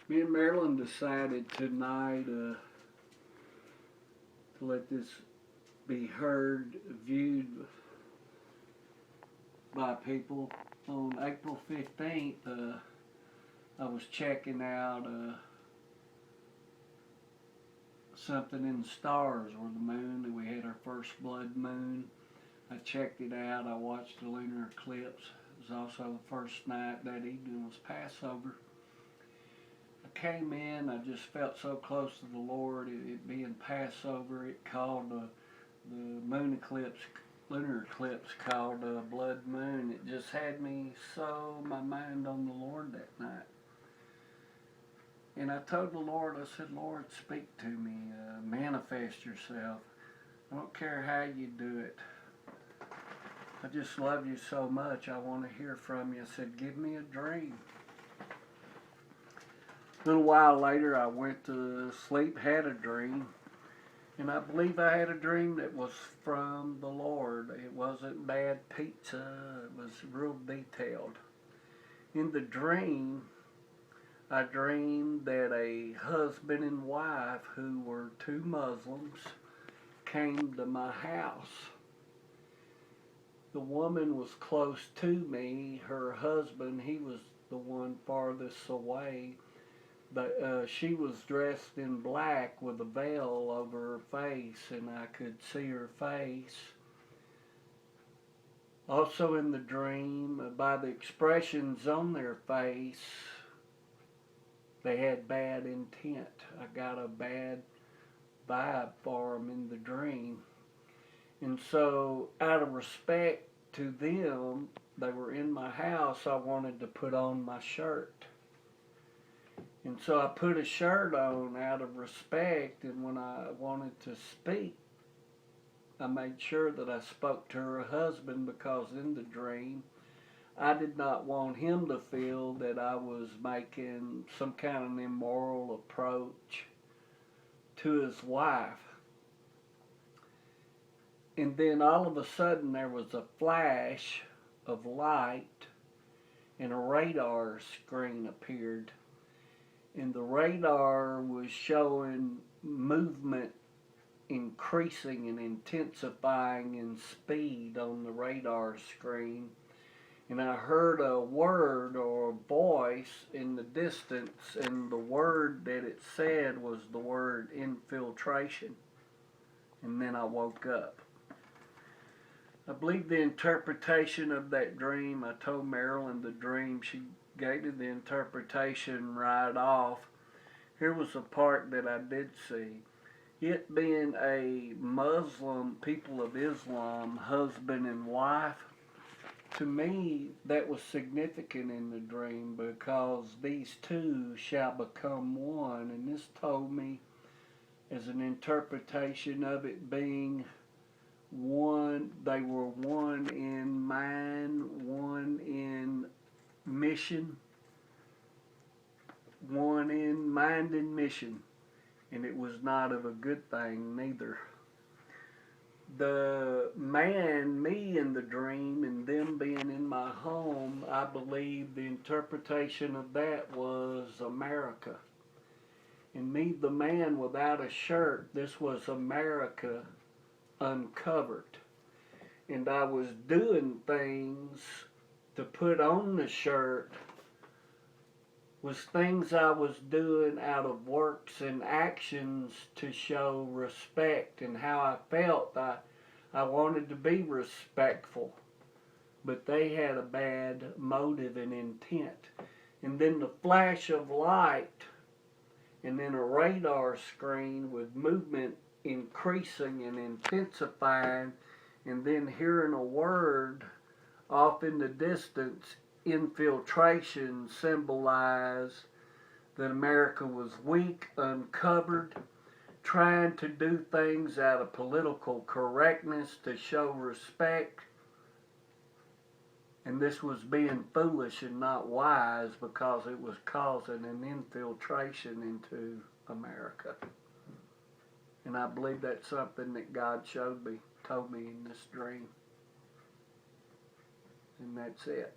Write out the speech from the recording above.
Me and Marilyn decided tonight to let this be heard, viewed by people. On April 15th, I was checking out something in the stars, or the moon, and we had our first blood moon. I checked it out. I watched the lunar eclipse. It was also the first night that evening was Passover. I came in, I just felt so close to the Lord. It being Passover, it called the moon eclipse, lunar eclipse called blood moon. It just had me so my mind on the Lord that night. And I told the Lord, I said, Lord, speak to me, manifest yourself. I don't care how you do it. I just love you so much. I want to hear from you. I said, give me a dream. A little while later, I went to sleep, had a dream, and I believe I had a dream that was from the Lord. It wasn't bad pizza. It was real detailed. In the dream, I dreamed that a husband and wife who were two Muslims came to my house. The woman was close to me. Her husband, he was the one farthest away. But she was dressed in black with a veil over her face, and I could see her face. Also in the dream, by the expressions on their face, they had bad intent. I got a bad vibe for them in the dream. And so, out of respect to them, they were in my house, I wanted to put on my shirt. And so I put a shirt on out of respect, and when I wanted to speak, I made sure that I spoke to her husband, because in the dream, I did not want him to feel that I was making some kind of immoral approach to his wife. And then all of a sudden there was a flash of light and a radar screen appeared. And the radar was showing movement increasing and intensifying in speed on the radar screen. And I heard a word or a voice in the distance, and the word that it said was the word infiltration. And then I woke up. I believe the interpretation of that dream, I told Marilyn the dream, she gave me the interpretation right off. Here was a part that I did see. It being a Muslim, people of Islam, husband and wife, to me that was significant in the dream, because these two shall become one. And this told me, as an interpretation of it being one, they were one in mind, one in mission, one in mind and mission, and it was not of a good thing neither. The man, me in the dream, and them being in my home, I believe the interpretation of that was America. And me, the man without a shirt, this was America uncovered. And I was doing things to put on the shirt, was things I was doing out of works and actions to show respect and how I felt. I wanted to be respectful, but they had a bad motive and intent. And then the flash of light, and then a radar screen with movement increasing and intensifying, and then hearing a word off in the distance, infiltration, symbolized that America was weak, uncovered, trying to do things out of political correctness to show respect. And this was being foolish and not wise, because it was causing an infiltration into America. And I believe that's something that God showed me, told me in this dream. And that's it.